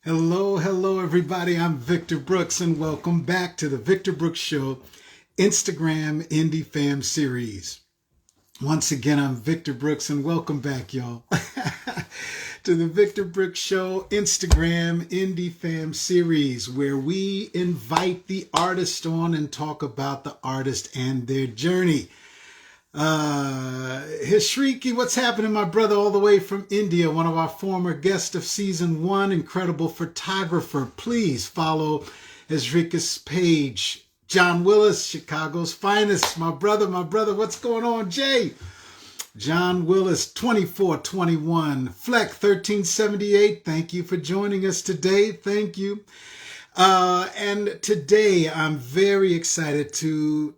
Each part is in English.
Hello, hello, everybody. I'm Victor Brooks, and welcome back to the Victor Brooks Show Instagram Indie Fam Series. Once again, I'm Victor Brooks, and welcome back, y'all, to the Victor Brooks Show Instagram Indie Fam Series, where we invite the artist on and talk about the artist and their journey. Hishriki, what's happening, my brother, all the way from India, one of our former guests of season one, incredible photographer. Please follow Hishrika's page. John Willis, Chicago's finest, my brother, what's going on, Jay? John Willis, 2421, Fleck, 1378. Thank you for joining us today. Thank you. And today I'm very excited to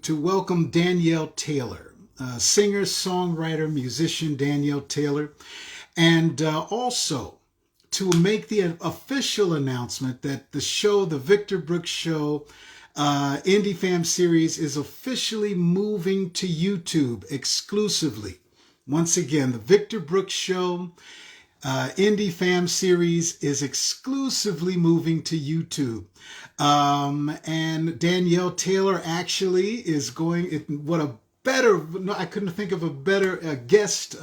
welcome Danielle Taylor, singer, songwriter, musician Danielle Taylor, and also to make the official announcement that the show, the Victor Brooks Show, Indie Fam Series, is officially moving to YouTube exclusively. Once again, the Victor Brooks Show Indie Fam Series is exclusively moving to YouTube. And Danielle Taylor actually is going, I couldn't think of a better guest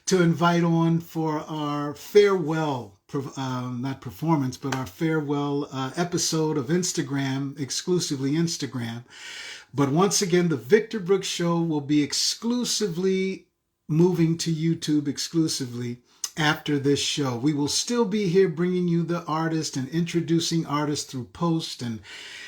to invite on for our farewell, not performance, but our farewell episode of Instagram, exclusively Instagram. But once again, the Victor Brooks Show will be exclusively moving to YouTube exclusively after this show. We will still be here bringing you the artist and introducing artists through posts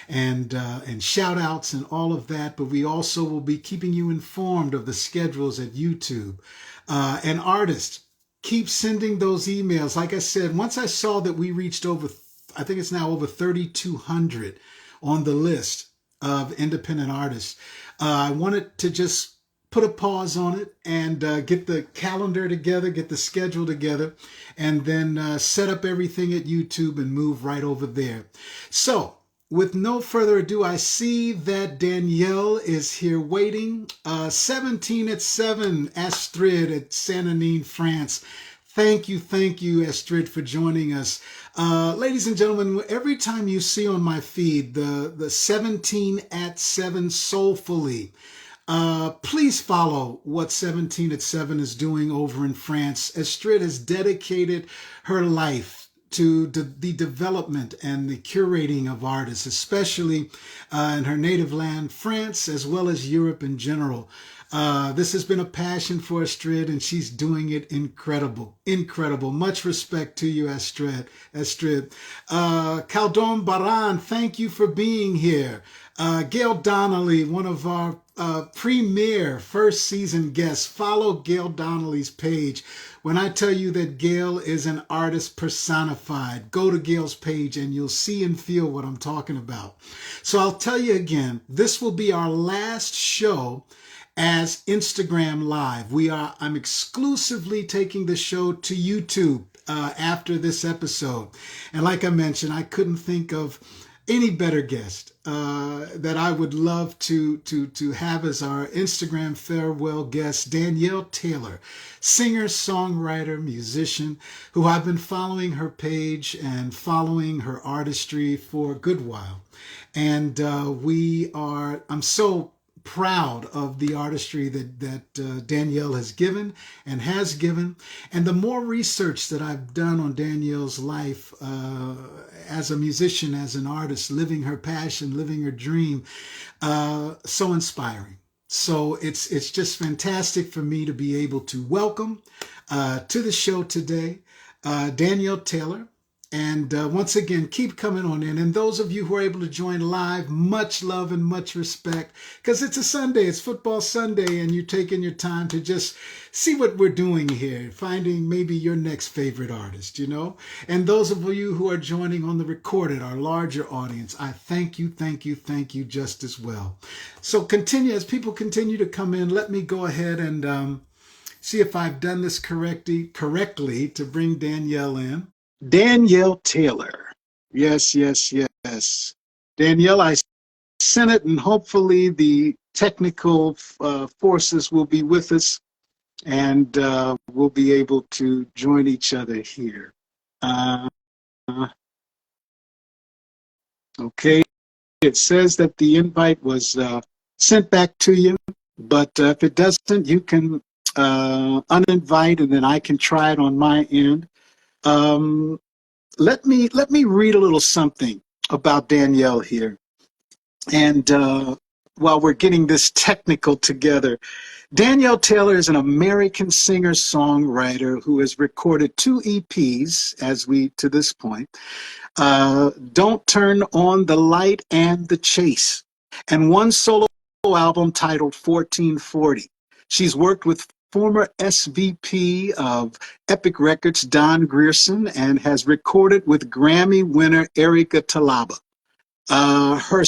and shout outs and all of that, but we also will be keeping you informed of the schedules at YouTube. And artists, keep sending those emails. Like I said, once I saw that we reached I think it's now over 3,200 on the list of independent artists, I wanted to just put a pause on it and get the calendar together, get the schedule together, and then set up everything at YouTube and move right over there. So, with no further ado, I see that Danielle is here waiting. 17 at 7, Astrid at Saint-Denis, France. Thank you, Astrid, for joining us. Ladies and gentlemen, every time you see on my feed the 17 at 7 Soulfully, please follow what 17 at 7 is doing over in France. Astrid has dedicated her life to the development and the curating of artists, especially in her native land, France, as well as Europe in general. This has been a passion for Astrid, and she's doing it incredible. Much respect to you, Astrid. Caldon Baran, thank you for being here. Gail Donnelly, one of our premier first season guests. Follow Gail Donnelly's page. When I tell you that Gail is an artist personified, go to Gail's page and you'll see and feel what I'm talking about. So I'll tell you again, this will be our last show as Instagram Live. I'm exclusively taking the show to YouTube after this episode. And like I mentioned, I couldn't think of any better guest that I would love to have as our Instagram farewell guest, Danielle Taylor, singer, songwriter, musician, who I've been following her page and following her artistry for a good while. And I'm so proud of the artistry that Danielle has given. And the more research that I've done on Danielle's life as a musician, as an artist, living her passion, living her dream, so inspiring. So it's just fantastic for me to be able to welcome to the show today Danielle Taylor. And once again, keep coming on in. And those of you who are able to join live, much love and much respect, because it's a Sunday, it's football Sunday, and you're taking your time to just see what we're doing here, finding maybe your next favorite artist, you know. And those of you who are joining on the recorded, our larger audience, I thank you just as well. So as people continue to come in, let me go ahead and see if I've done this correctly to bring Danielle in. Danielle Taylor. Yes. Danielle, I sent it, and hopefully the technical forces will be with us, and we'll be able to join each other here. Okay. It says that the invite was sent back to you, but if it doesn't, you can uninvite, and then I can try it on my end. Um, let me read a little something about Danielle here, and while we're getting this technical together, Danielle Taylor is an American singer-songwriter who has recorded 2 EPs as we to this point. Don't Turn on the Light and The Chase, and one solo album titled 1440. She's worked with former SVP of Epic Records, Don Grierson, and has recorded with Grammy winner Erica Talaba. Her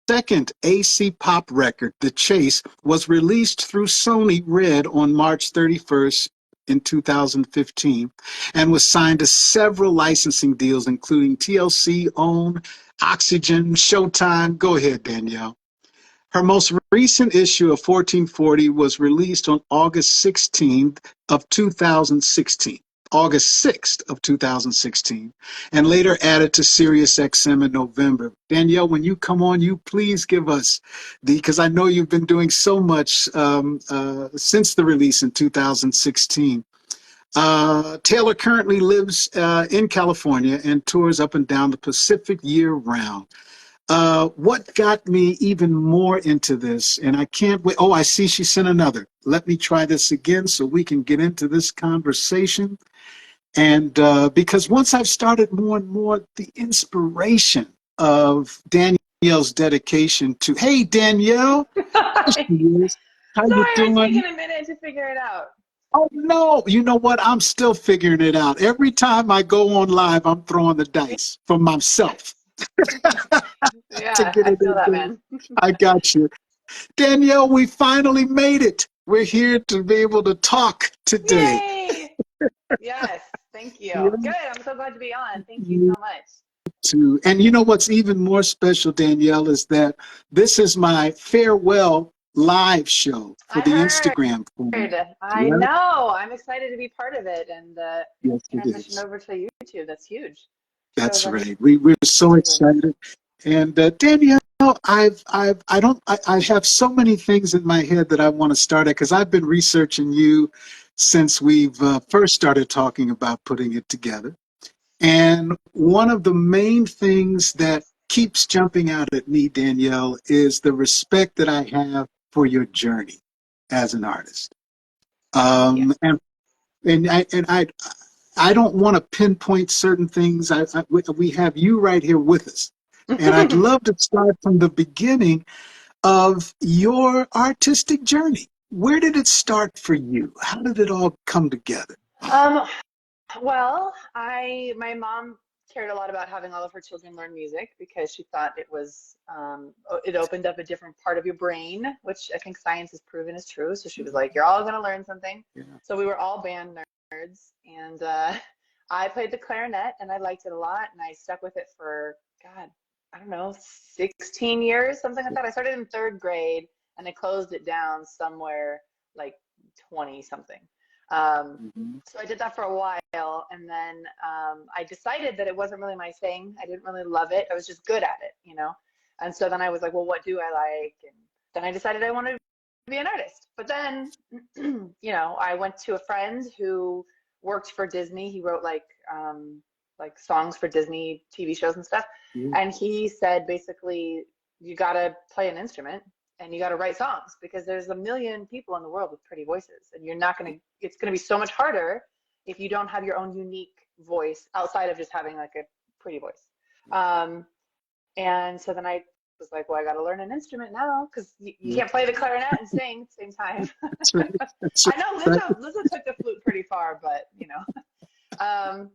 second AC pop record, The Chase, was released through Sony Red on March 31st in 2015 and was signed to several licensing deals, including TLC, OWN, Oxygen, Showtime. Go ahead, Danielle. Her most recent issue of 1440 was released on August 16th of 2016. August 6th of 2016, and later added to Sirius XM in November. Danielle, when you come on, you please give us because I know you've been doing so much since the release in 2016. Taylor currently lives in California and tours up and down the Pacific year round. What got me even more into this, and I can't wait. Oh, I see she sent another. Let me try this again so we can get into this conversation. And because once I've started more and more, the inspiration of Danielle's dedication to, hey, Danielle, there she Sorry, is. How you it's doing? taking a minute to figure it out. Oh, no. You know what? I'm still figuring it out. Every time I go on live, I'm throwing the dice for myself to Yeah, get I it feel that, in. man. I got you. Danielle, we finally made it. We're here to be able to talk today. Yay! Yes, thank you. Yeah, Good. I'm so glad to be on. Thank you you so much. too. And you know what's even more special, Danielle, is that this is my farewell live show for I the heard. Instagram format. I Yeah, know. I'm excited to be part of it and yes, it transition is. over to YouTube. That's huge. Shows That's up right. We're so everywhere. excited. And Danielle, I have so many things in my head that I want to start at because I've been researching you since we've first started talking about putting it together. And one of the main things that keeps jumping out at me, Danielle, is the respect that I have for your journey as an artist. Thank you. Um, and I don't want to pinpoint certain things. We have you right here with us. And I'd love to start from the beginning of your artistic journey. Where did it start for you? How did it all come together? um, Well, my mom cared a lot about having all of her children learn music because she thought it opened up a different part of your brain, which I think science has proven is true. So she was like, "You're all gonna learn something." Yeah. So we were all band nerds, and I played the clarinet, and I liked it a lot, and I stuck with it for God, I don't know, 16 years, something like that. I started in third grade, and I closed it down somewhere like 20 something. Um, Mhm. so I did that for a while, and then I decided that it wasn't really my thing. I didn't really love it. I was just good at it. And so then I was like, well, what do I like? And then I decided I wanted to be an artist. But then, I went to a friend who worked for Disney. He wrote like songs for Disney TV shows and stuff. Yeah. And he said basically, you got to play an instrument and you got to write songs because there's a million people in the world with pretty voices, and it's going to be so much harder if you don't have your own unique voice outside of just having like a pretty voice. Um, and so then I was like, well, I got to learn an instrument now because you Yeah. can't play the clarinet and sing at the same time. That's right. That's I know right. Lizzo took the flute pretty far, but. Um,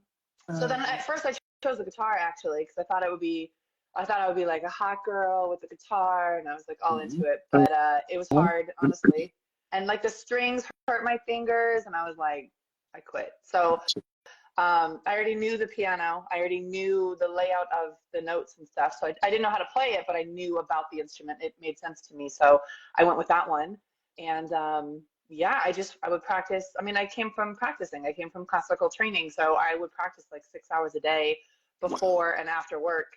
so then Uh, at first I chose the guitar actually because I thought I would be like a hot girl with the guitar, and I was like all into mhm. it. But it was hard, honestly. And like the strings hurt my fingers, and I was like, I quit. So I already knew the piano. I already knew the layout of the notes and stuff. So I didn't know how to play it, but I knew about the instrument. It made sense to me. So I went with that one. And yeah, I would practice. I mean, I came from practicing. I came from classical training. So I would practice like 6 hours a day before and after work.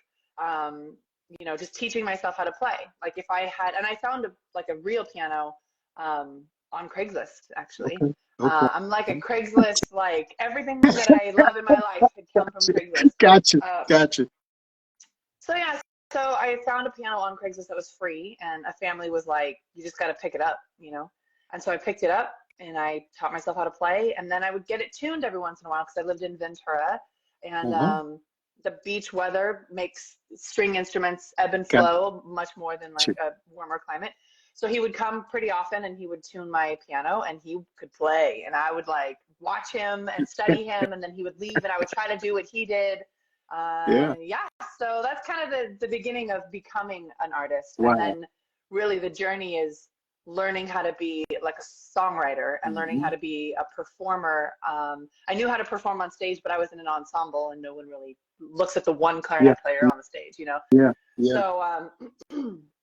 Just teaching myself how to play. Like if I had, and I found a real piano on Craigslist actually. Okay. Okay. I'm like a Craigslist, like everything that I love in my life had come from Craigslist. Gotcha. Uh, Gotcha. so yeah, so I found a piano on Craigslist that was free, and a family was like, "You just got to pick it up." And so I picked it up, and I taught myself how to play, and then I would get it tuned every once in a while because I lived in Ventura, and Uh-huh. the beach weather makes string instruments ebb and Gotcha. flow much more than like a warmer climate. So he would come pretty often, and he would tune my piano, and he could play, and I would like watch him and study him, and then he would leave, and I would try to do what he did. Yeah. Yeah, so that's kind of the beginning of becoming an artist. And Wow. then really the journey is learning how to be like a songwriter and learning how Mhm. to be a performer. I knew how to perform on stage, but I was in an ensemble and no one really looks at the one Yeah. clarinet player on the stage. Yeah. Yeah. So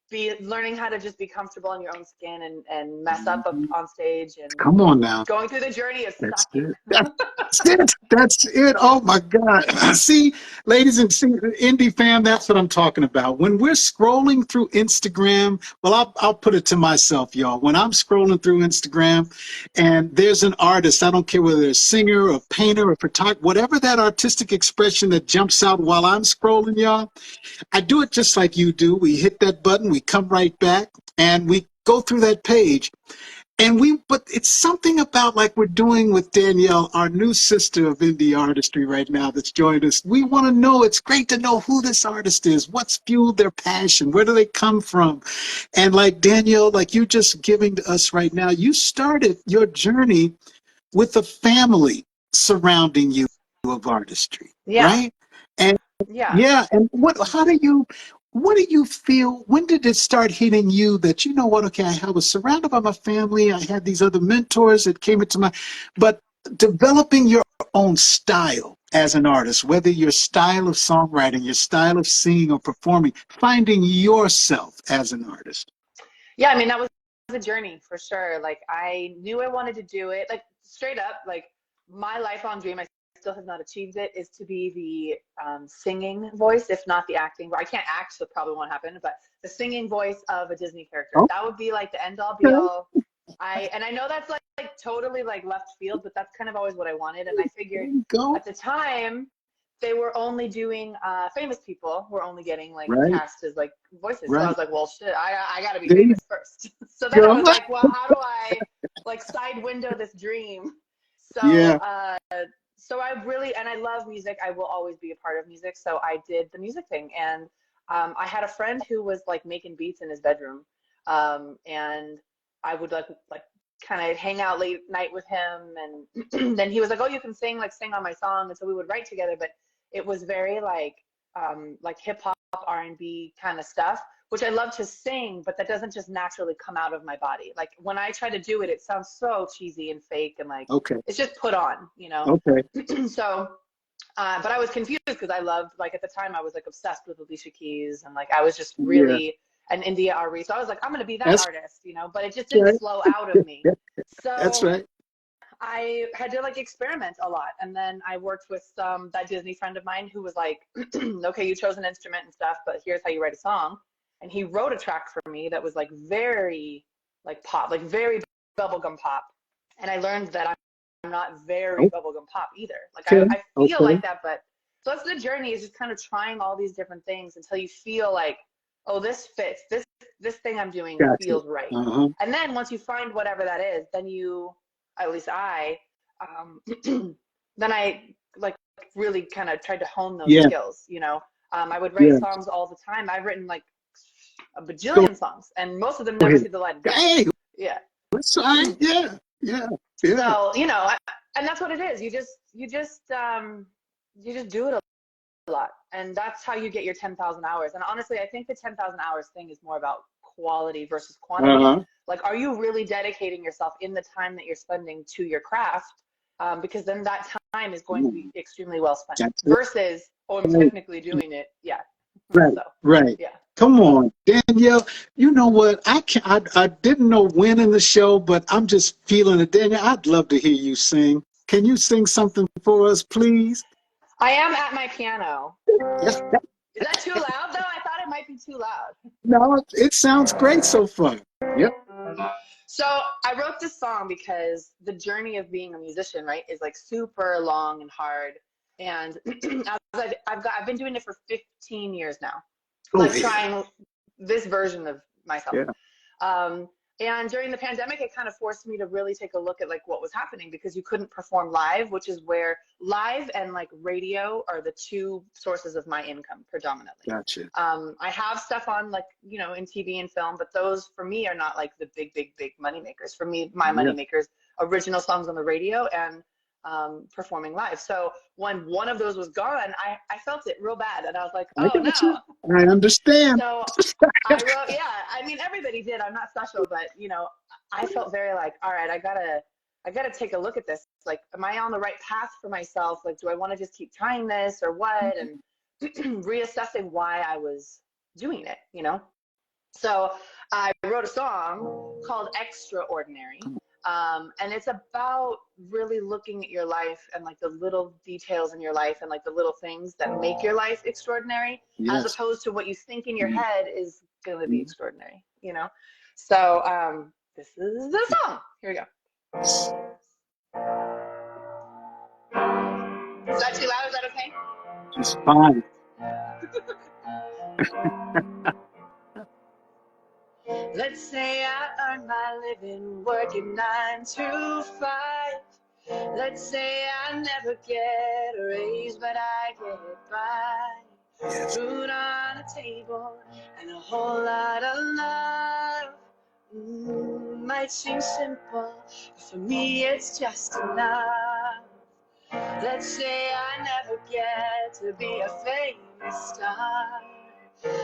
be learning how to just be comfortable in your own skin and mess up Mhm. on stage and Come on now. going through the journey of That's sucking. it. That's it. That's it. Oh my God. See, ladies and indie fam, that's what I'm talking about. When we're scrolling through Instagram, well, I'll put it to myself, y'all. When I'm scrolling through Instagram and there's an artist, I don't care whether they're a singer, a painter, a photographer, whatever that artistic expression that jumps out while I'm scrolling, y'all, I do it just like you do. We hit that button, we come right back, and we go through that page. But it's something about like we're doing with Danielle, our new sister of indie artistry right now that's joined us. We want to know, it's great to know who this artist is, what's fueled their passion, where do they come from? And like Danielle, like you just giving to us right now, you started your journey with a family surrounding you of artistry, Yeah, right? And yeah. yeah, and what do you feel? When did it start hitting you that you know what? Okay, I was surrounded by my family. I had these other mentors that came into but developing your own style as an artist, whether your style of songwriting, your style of singing or performing, finding yourself as an artist. Yeah, I mean, that was a journey for sure. Like, I knew I wanted to do it. Like, straight up, like, my lifelong dream, I still have not achieved it, is to be the singing voice, if not the acting. I can't act, so it probably won't happen, but the singing voice of a Disney character. That would be like the end all be Okay, all. And I know that's like totally like left field, but that's kind of always what I wanted. And I there figured you go. at the time, they were only doing famous people were only getting like Right, cast as like voices. So I right. was like, well, shit, I got to be There you famous first. So then I go. was like, well, how do I like side window this dream? So Yeah. so I really, and I love music. I will always be a part of music. So I did the music thing, and I had a friend who was like making beats in his bedroom, and I would like kind of hang out late night with him, and then he was like, oh, you can sing on my song, and so we would write together. But it was very like hip hop, R&B kind of stuff, which I love to sing, but that doesn't just naturally come out of my body. Like when I try to do it, it sounds so cheesy and fake, and like Okay. it's just put on. Okay. So but I was confused because I loved, like at the time I was like obsessed with Alicia Keys, and like I was just Yeah. really an India Ari. So I was like, I'm gonna be that That's artist, but it just didn't right. flow out of me. That's So right. I had to like experiment a lot. And then I worked with that Disney friend of mine who was like, okay, you chose an instrument and stuff, but here's how you write a song. And he wrote a track for me that was like very like pop, like very bubblegum pop. And I learned that I'm not very bubblegum pop either. Like Okay. I feel Okay. like that, but so that's the journey, is just kind of trying all these different things until you feel like, oh, this fits. This thing I'm doing Gotcha. feels right. Uh-huh. And then once you find whatever that is, then at least um, then I like really kind of tried to hone those Yeah. skills. I would write Yeah. songs all the time. I've written like a Go, bajillion songs, and most of them go never ahead. see the light of day. Hey, Yeah. that's right. Yeah. Yeah. Yeah. So, and that's what it is. You just do it a lot, and that's how you get your 10,000 hours. And honestly, I think the 10,000 hours thing is more about quality versus quantity. Uh-huh. Like, are you really dedicating yourself in the time that you're spending to your craft? Because then that time is going to be extremely well spent That's it. versus, oh, I'm Right. technically doing it. Yeah. Right. So, Right. yeah. Come on, Danielle. You know what? I didn't know when in the show, but I'm just feeling it. Danielle, I'd love to hear you sing. Can you sing something for us, please? I am at my piano. Yes. Is that too loud though? I thought it might be too loud. No, it sounds great so far. Yep. So I wrote this song because the journey of being a musician, right, is like super long and hard. And I've been doing it for 15 years now, Oh, like yeah. trying this version of myself. Yeah. Um, and during the pandemic, it kind of forced me to really take a look at like what was happening because you couldn't perform live, which is where live and like radio are the two sources of my income predominantly. Gotcha. I have stuff on like, you know, in TV and film, but those for me are not like the big money makers. For me, my money Yeah. makers, original songs on the radio and performing live. So when one of those was gone, I felt it real bad. And I was like, I oh got you. no. I understand. So I wrote, yeah, I mean, everybody did. I'm not special, but you know, I felt very like, all right, I gotta take a look at this. Like, am I on the right path for myself? Like, do I want to just keep trying this or what? And reassessing why I was doing it, you know? So I wrote a song called Extraordinary. And it's about really looking at your life and like the little details in your life and like the little things that make your life extraordinary, as Yes. opposed to what you think in your head is going to be extraordinary, you know? So this is the song. Here we go. Is that too loud? Is that okay? It's fine. Let's say I earn my living working 9 to 5. Let's say I never get a raise, but I get by. Yes. Food on the table and a whole lot of love. Might seem simple, but for me it's just enough. Let's say I never get to be a famous star.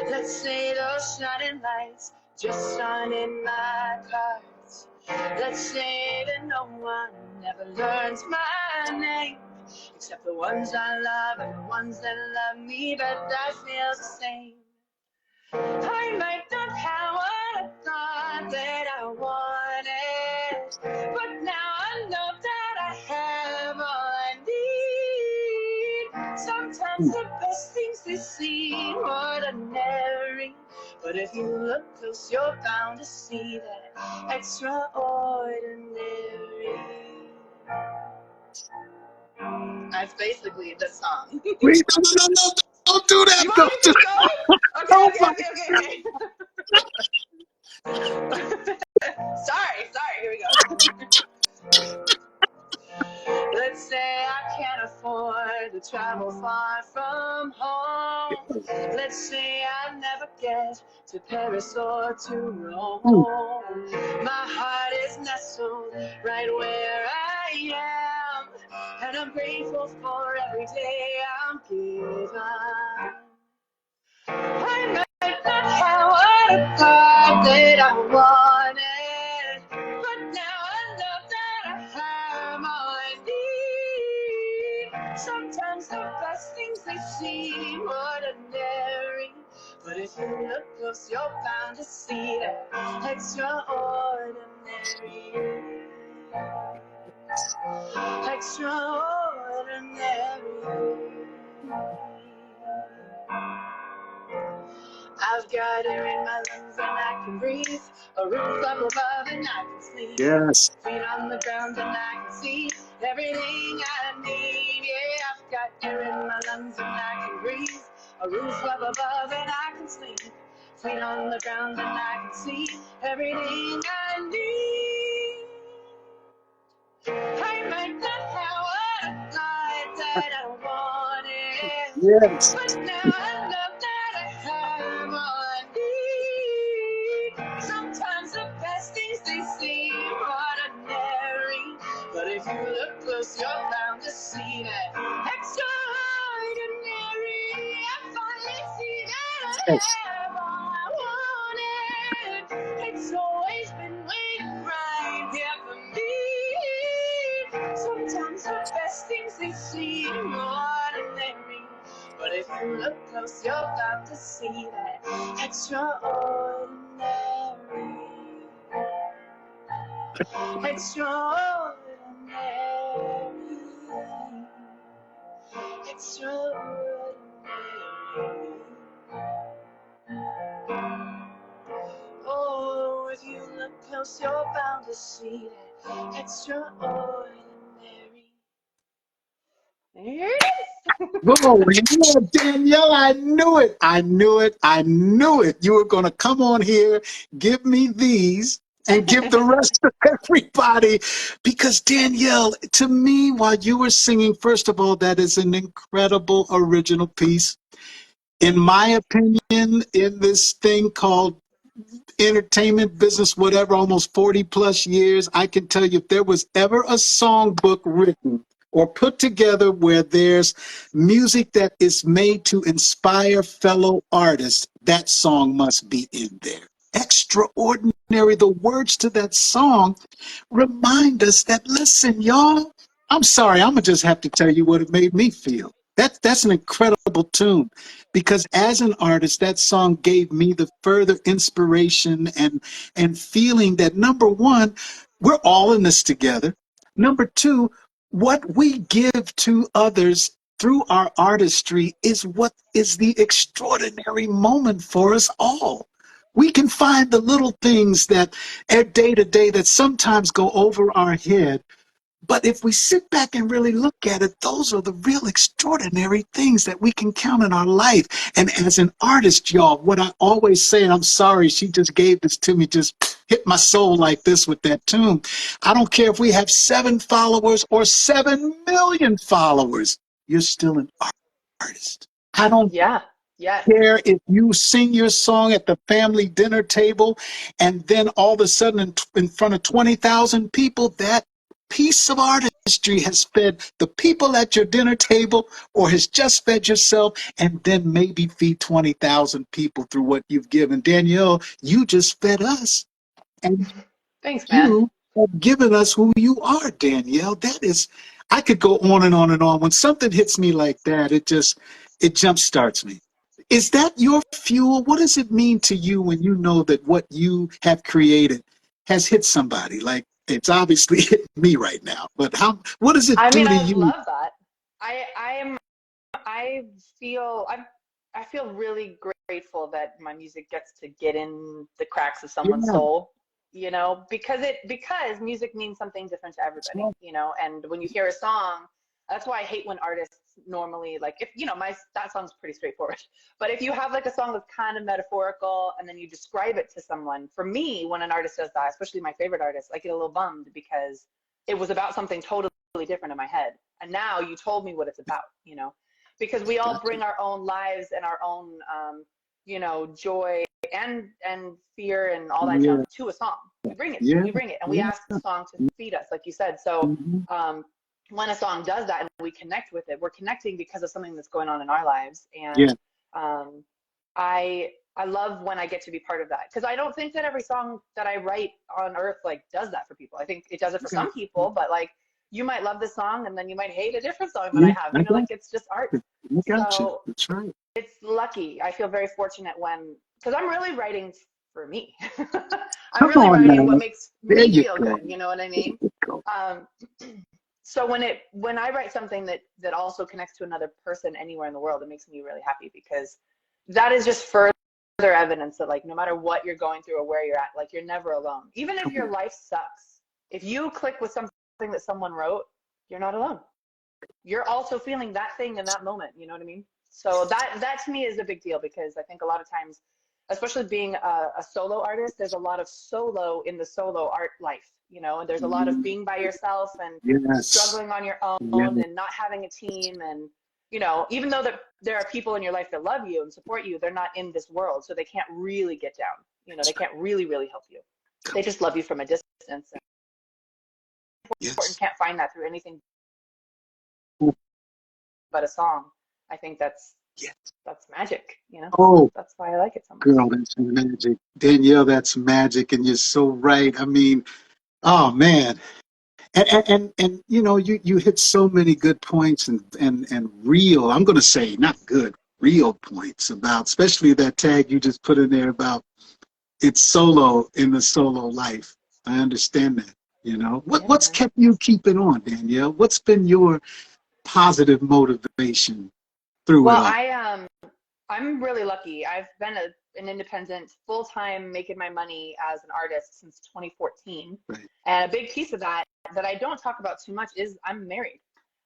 Let's say those shining lights just shine in my cards. Let's say that no one ever learns my name, except the ones I love and the ones that love me, but that feels the same. I might not have what I thought that I wanted, but now I know that I have all I need. Sometimes the best things they seem ordinary, but if you look close, you're bound to see that extraordinary. That's basically the song. Wait, no. Don't do that. You want Don't me to do keep that. going? Oh, my. Sorry, here we go. Let's say I can't afford to travel far from home. Let's say I never get to Paris or to Rome. My heart is nestled right where I am, and I'm grateful for every day I'm given. I might not have what I thought that I wanted, but now I know that I have all I need. Sometimes the best things they seem ordinary, but if you look close, you're bound to see that extraordinary. Extraordinary. I've got air in my lungs and I can breathe, a roof up above and I can sleep. Yes. Feet on the ground and I can see everything I need. Yeah, I've got air in my lungs and I can breathe, a roof up above and I can sleep. Feet on the ground and I can see everything I need. I might not have what I thought that I wanted, Yes. but now I know that I have all I need. Sometimes the best things they seem ordinary, but if you look close, you're bound to see that extraordinary. I finally see that I Yes. have all I wanted. It's always been waiting right here for me. Sometimes the best things they seem ordinary, but if you look close, you're bound to see that extraordinary. Extraordinary. extraordinary. Oh, if you look close, you're bound to see that extraordinary. There it is. Whoa, yeah, Danielle, I knew it. I knew it. I knew it. You were going to come on here, give me these, and give the rest of everybody. Because, Danielle, to me, while you were singing, first of all, that is an incredible original piece. In my opinion, in this thing called entertainment business, whatever, almost 40 plus years, I can tell you if there was ever a songbook written or put together where there's music that is made to inspire fellow artists, that song must be in there. Extraordinary. The words to that song remind us that, listen, y'all, I'm sorry, I'm gonna just have to tell you what it made me feel. That's an incredible tune because as an artist, that song gave me the further inspiration and feeling that number one, we're all in this together. Number two, what we give to others through our artistry is what is the extraordinary moment for us all. We can find the little things that at day to day that sometimes go over our head. But if we sit back and really look at it, those are the real extraordinary things that we can count in our life. And as an artist, y'all, what I always say, and I'm sorry, she just gave this to me, just hit my soul like this with that tune. I don't care if we have 7 followers or 7 million followers, you're still an artist. I don't Yeah. Yes. care if you sing your song at the family dinner table and then all of a sudden in front of 20,000 people, that piece of artistry has fed the people at your dinner table or has just fed yourself and then maybe feed 20,000 people through what you've given. Danielle, you just fed us. And Thanks, man. you have given us who you are, Danielle. That is, I could go on and on and on. When something hits me like that, it jump starts me. Is that your fuel? What does it mean to you when you know that what you have created has hit somebody? Like it's obviously hit me right now, but what does it I do mean, to I you? love that. I am I feel I feel really grateful that my music gets to get in the cracks of someone's Yeah, soul, because music means something different to that's everybody, right. and when you hear a song, that's why I hate when artists normally like if my that song's pretty straightforward. But if you have like a song that's kind of metaphorical and then you describe it to someone, for me, when an artist does that, especially my favorite artists, I get a little bummed because it was about something totally different in my head. And now you told me what it's about. Because we all Got bring you. our own lives and our own, joy and fear and all that Yeah, junk to a song. We bring it, yeah, we bring it, and we yeah. ask the song to feed us, like you said. So Mhm. um, when a song does that and we connect with it, we're connecting because of something that's going on in our lives. Yeah, And um, I love when I get to be part of that because I don't think that every song that I write on earth like does that for people. I think it does it for got some you. people, but like you might love this song and then you might hate a different song that I Yeah, have. I got Like it's just art. you. I got you. So That's right. it's lucky. I feel very fortunate because I'm really writing for me. I'm Come really on writing what now. makes There me you feel go. good. You know what I There mean? you go. Um, so when I write something that also connects to another person anywhere in the world, it makes me really happy because that is just further evidence that like no matter what you're going through or where you're at, like you're never alone. Even if Come your on. life sucks, if you click with something that someone wrote, you're not alone. You're also feeling that thing in that moment. You know what I mean? So that to me is a big deal because I think a lot of times, especially being a solo artist, there's a lot of solo in the solo art life, and there's a lot of Mm, being by yourself and yes. struggling on your Yeah. own and not having a team and even though there are people in your life that love you and support you, they're not in this world, so they can't really get down. They That's right. can't really help you. Come They just love you from a distance. And important yes. can't find that through anything Oh, but a song. I think yes. that's magic. Oh, That's why I like it so much. girl, that's magic. Danielle, that's magic. And you're so right. I mean, oh man. And you hit so many good points and real, I'm gonna say not good, real points about especially that tag you just put in there about it's solo in the solo life. I understand that. Yeah, What's man. kept you keeping on, Danielle? What's been your positive motivation through it Well, all? I'm really lucky. I've been an independent, full-time, making my money as an artist since 2014. Right. And a big piece of that that I don't talk about too much is I'm married.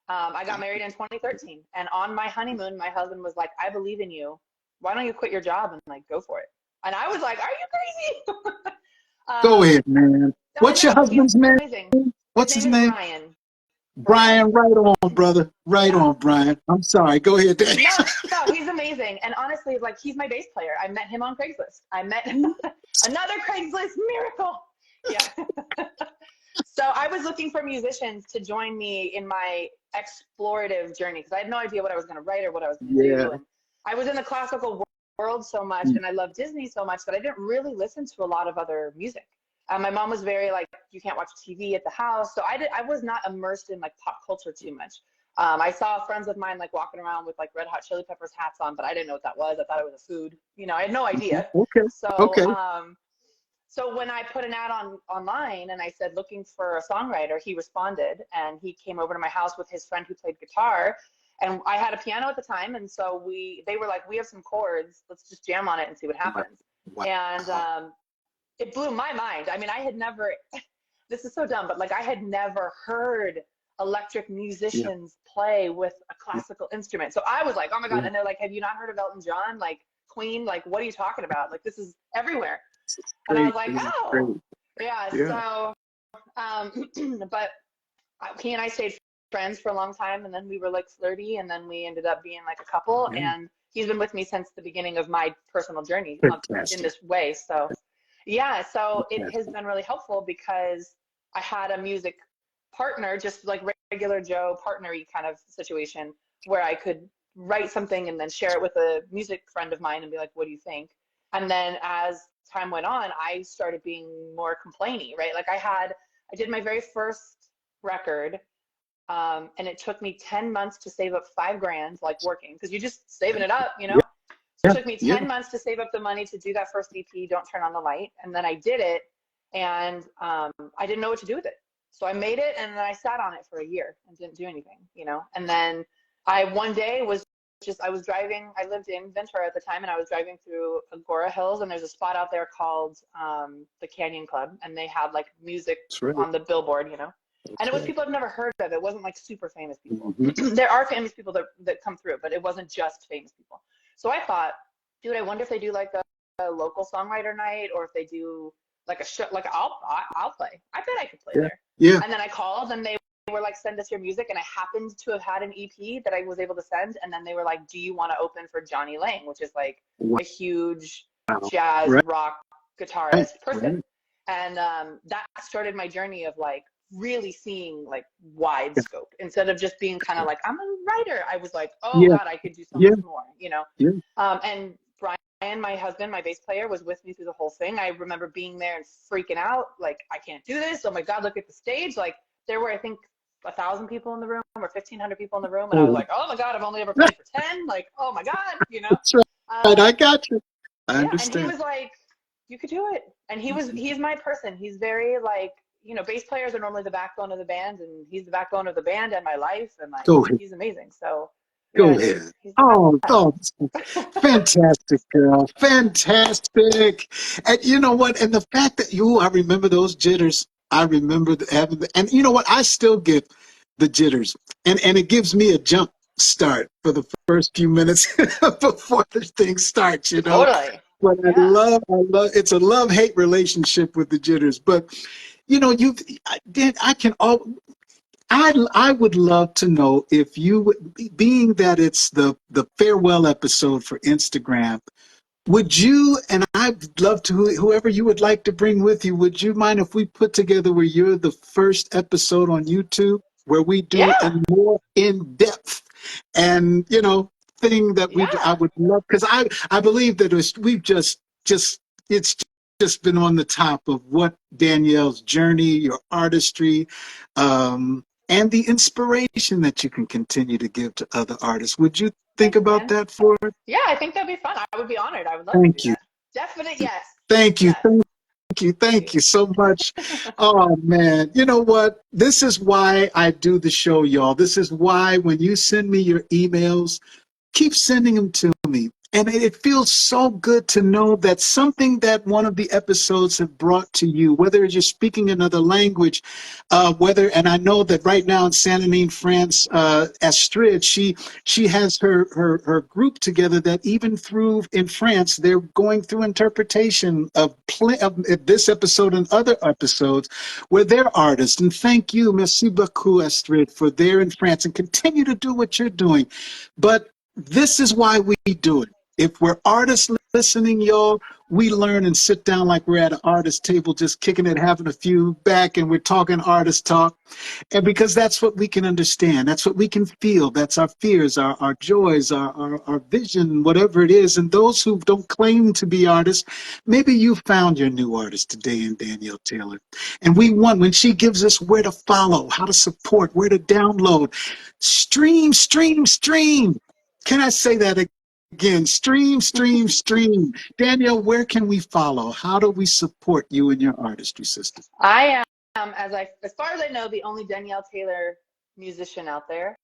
I got married in 2013, and on my honeymoon, my husband was like, "I believe in you. Why don't you quit your job and like go for it?" And I was like, "Are you crazy?" Go um, ahead, man. I What's your know he's husband's name? amazing. His What's his name is name? Brian. Brian. Brian. Right on, brother. Right Yeah. on, Brian. I'm sorry. Go ahead, Danny. No, no, he's amazing. And honestly, like he's my bass player. I met him on Craigslist. I met another Craigslist miracle. Yeah. So I was looking for musicians to join me in my explorative journey because I had no idea what I was going to write or what I was going to Yeah. do. And I was in the classical world so much and I love Disney so much that I didn't really listen to a lot of other music. My mom was very like, you can't watch TV at the house. So I was not immersed in like pop culture too much. I saw friends of mine like walking around with like Red Hot Chili Peppers hats on, but I didn't know what that was. I thought it was a food. You know, I had no idea. Okay. So, Okay. so when I put an ad online and I said looking for a songwriter, he responded and he came over to my house with his friend who played guitar. And I had a piano at the time, and so they were like, we have some chords, let's just jam on it and see what happens. Wow. And it blew my mind. I mean, I had never, this is so dumb, but like I had never heard electric musicians play with a classical instrument. So I was like, oh my God. And they're like, have you not heard of Elton John? Like Queen? Like, what are you talking about? Like, this is everywhere. And I was like, oh, yeah. So, but he and I stayed friends for a long time, and then we were like flirty, and then we ended up being like a couple. And he's been with me since the beginning of my personal journey in this way. So, yeah, so it has been really helpful because I had a music partner, just like regular Joe partnery kind of situation, where I could write something and then share it with a music friend of mine and be like, what do you think? And then as time went on, I started being more complainy, right? Like I did my very first record, and it took me 10 months to save up $5,000, like working, because you're just saving it up, you know? So it took me 10 months to save up the money to do that first EP, Don't Turn on the Light. And then I did it, and I didn't know what to do with it. So I made it, and then I sat on it for a year and didn't do anything, you know? And then one day I was driving, I lived in Ventura at the time, and I was driving through Agora Hills, and there's a spot out there called the Canyon Club, and they had like music on the billboard, you know? And it was people I've never heard of. It wasn't like super famous people. There are famous people that come through, but it wasn't just famous people. So I thought, dude, I wonder if they do like a local songwriter night, or if they do like a show, like I'll play. I bet I could play there. Yeah. And then I called, and they were like, send us your music. And I happened to have had an EP that I was able to send. And then they were like, do you want to open for Johnny Lang, which is like a huge jazz rock guitarist person. And that started my journey of like really seeing like wide scope instead of just being kind of like, I'm a writer. I was like, oh God, I could do so much more, you know? And Brian, my husband, my bass player, was with me through the whole thing. I remember being there and freaking out, like, I can't do this. Oh my God, look at the stage. Like there were, I think, 1,000 people in the room or 1,500 people in the room. And I was like, oh my God, I've only ever played for 10. Like, oh my God, you know? That's right. I got you. I understand. And he was like, you could do it. And he's my person. He's very like, you know, bass players are normally the backbone of the band, and he's the backbone of the band and my life. And like, he's amazing. So go ahead. Oh, fantastic, girl. Fantastic. And you know what? And the fact that I remember those jitters. I remember having, and you know what? I still get the jitters. And it gives me a jump start for the first few minutes before the thing starts, you know? Totally. But I love, it's a love-hate relationship with the jitters. But, you know, I would love to know if you, being that it's the farewell episode for Instagram, would you, and I'd love to, whoever you would like to bring with you, would you mind if we put together where you're the first episode on YouTube, where we do a more in-depth and, you know, thing that I would love, because I believe that it's just been on the top of what Danielle's journey, your artistry, and the inspiration that you can continue to give to other artists. Would you think about that for us? Yeah, I think that'd be fun. I would be honored. I would love to do that. Definite yes. Thank you. Yes. you. Thank Thank you. you so much. Oh, man. You know what? This is why I do the show, y'all. This is why when you send me your emails, keep sending them to me. And it feels so good to know that something that one of the episodes have brought to you, whether you're speaking another language, and I know that right now in Saint-Denis, France, Astrid, she has her group together that even through in France, they're going through interpretation of this episode and other episodes where they're artists. And thank you, merci beaucoup, Astrid, for there in France, and continue to do what you're doing. But this is why we do it. If we're artists listening, y'all, we learn and sit down like we're at an artist table, just kicking it, having a few back, and we're talking artist talk. And because that's what we can understand, that's what we can feel, that's our fears, our joys, our vision, whatever it is. And those who don't claim to be artists, maybe you found your new artist today in Danielle Taylor. And we want, when she gives us where to follow, how to support, where to download, stream, stream, stream. Can I say that again? Stream, stream, stream. Danielle, where can we follow? How do we support you and your artistry, sister? I am, as far as I know, the only Danielle Taylor musician out there.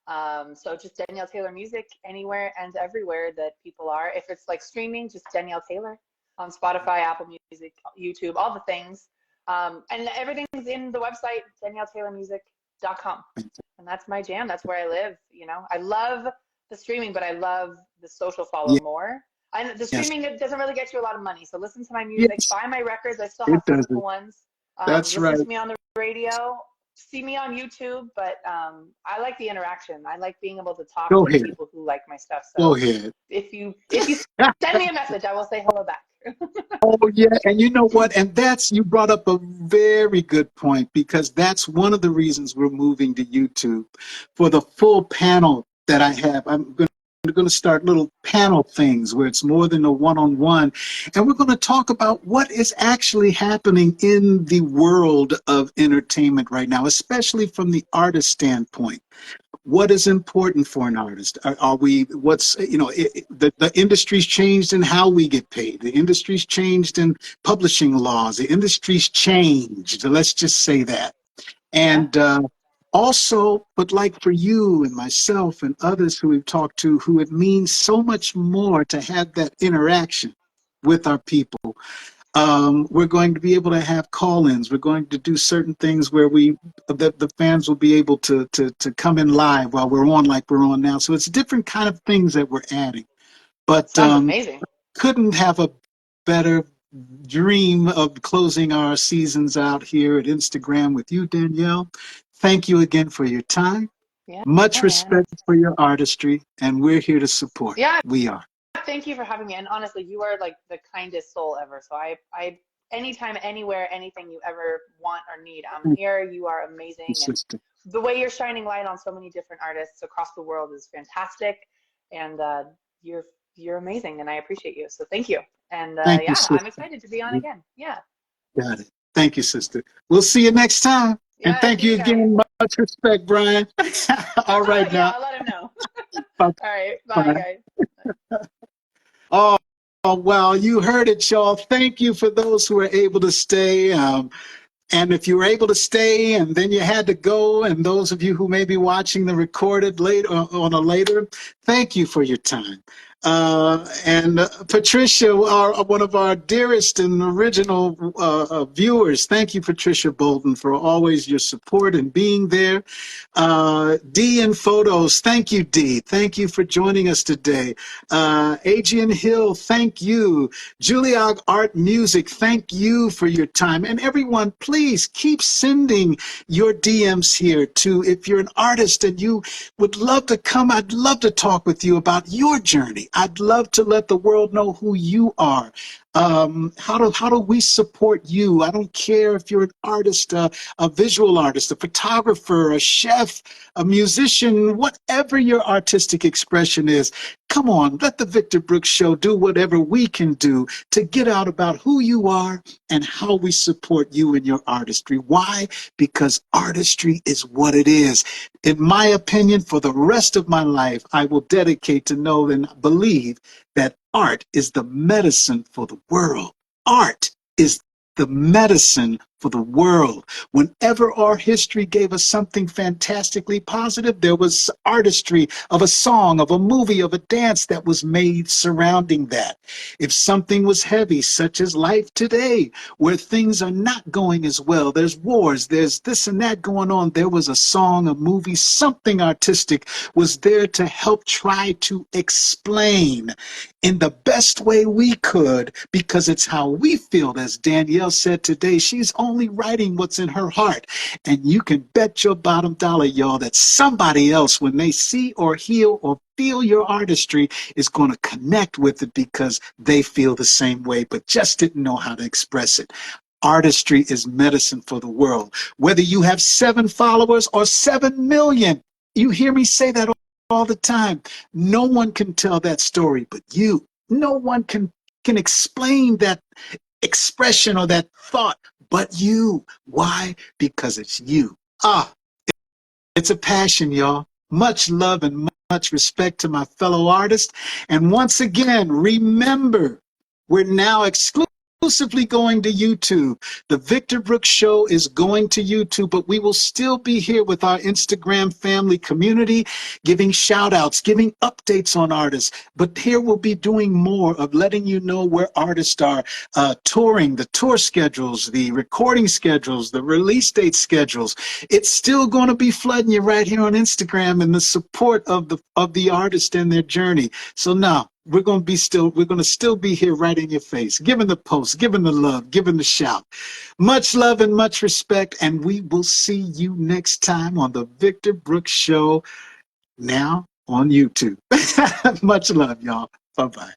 So just Danielle Taylor music anywhere and everywhere that people are. If it's like streaming, just Danielle Taylor on Spotify, Apple Music, YouTube, all the things. And everything's in the website, DanielleTaylorMusic.com. And that's my jam. That's where I live. You know, I love the streaming, but I love the social follow Yeah, more. And the yes, streaming, it doesn't really get you a lot of money. So listen to my music, yes, buy my records. I still have it physical doesn't. ones. That's Listen right. to me on the radio, see me on YouTube. But I like the interaction. I like being able to talk Go to ahead. people who like my stuff. Go So ahead. if you send me a message, I will say hello back. Oh, yeah. And you know what? And you brought up a very good point, because that's one of the reasons we're moving to YouTube for the full panel that I have. I'm going to start little panel things where it's more than a one-on-one. And we're going to talk about what is actually happening in the world of entertainment right now, especially from the artist standpoint. What is important for an artist? Are we, what's, the industry's changed in how we get paid. The industry's changed in publishing laws. The industry's changed. Let's just say that. Yeah, And also, but like for you and myself and others who we've talked to, who it means so much more to have that interaction with our people. We're going to be able to have call-ins. We're going to do certain things where the fans will be able to come in live while we're on, like we're on now. So it's different kind of things that we're adding. But sounds amazing. couldn't have a better dream of closing our seasons out here at Instagram with you, Danielle. Thank you again for your time. Yeah, Much man. respect for your artistry, and we're here to support. Yeah, We are. thank you for having me. And honestly, you are like the kindest soul ever. So anytime, anywhere, anything you ever want or need, I'm Thank here. You are you, amazing. And sister. the way you're shining light on so many different artists across the world is fantastic. And you're, you're amazing. And I appreciate you. So thank you. And Thank you, yeah, I'm sister. excited to be on again. Yeah. Got it. Thank you, sister. We'll see you next time. And Yeah. thank See you you guys. again. Much respect, Brian. All right Yeah. now. I'll let him know. Bye All right. Bye, bye. guys. Oh, well, you heard it, y'all. Thank you for those who were able to stay. And if you were able to stay and then you had to go, and those of you who may be watching the recorded later on a later, thank you for your time. And Patricia, one of our dearest and original viewers, thank you, Patricia Bolton, for always your support and being there. Dee in Photos, thank you, Dee. Thank you for joining us today. Adrian Hill, thank you. Juliag Art Music, thank you for your time. And everyone, please keep sending your DMs here to, if you're an artist and you would love to come, I'd love to talk with you about your journey. I'd love to let the world know who you are. How do we support you? I don't care if you're an artist, a visual artist, a photographer, a chef, a musician, whatever your artistic expression is. Come on, let the Victor Brooks Show do whatever we can do to get out about who you are and how we support you in your artistry. Why? Because artistry is what it is. In my opinion, for the rest of my life, I will dedicate to know and believe that art is the medicine for the world. Art is the medicine for the world. Whenever our history gave us something fantastically positive, there was artistry of a song, of a movie, of a dance that was made surrounding that. If something was heavy, such as life today, where things are not going as well, there's wars, there's this and that going on, there was a song, a movie, something artistic was there to help try to explain in the best way we could, because it's how we feel. As Danielle said today, she's only writing what's in her heart. And you can bet your bottom dollar, y'all, that somebody else, when they see or hear or feel your artistry, is going to connect with it because they feel the same way, but just didn't know how to express it. Artistry is medicine for the world. Whether you have 7 followers or 7 million, you hear me say that all the time. No one can tell that story but you. No one can explain that expression or that thought but you. Why? Because it's you. It's a passion, y'all. Much love and much respect to my fellow artists. And once again, remember, we're now exclusively going to YouTube. The Victor Brooks Show is going to YouTube, but we will still be here with our Instagram family community, giving shout outs, giving updates on artists. But here we'll be doing more of letting you know where artists are touring, the tour schedules, the recording schedules, the release date schedules. It's still going to be flooding you right here on Instagram and the support of the artist and their journey. So now, we're going to still be here right in your face, giving the post, giving the love, giving the shout. Much love and much respect, and we will see you next time on the Victor Brooks Show, now on YouTube. Much love, y'all. Bye-bye.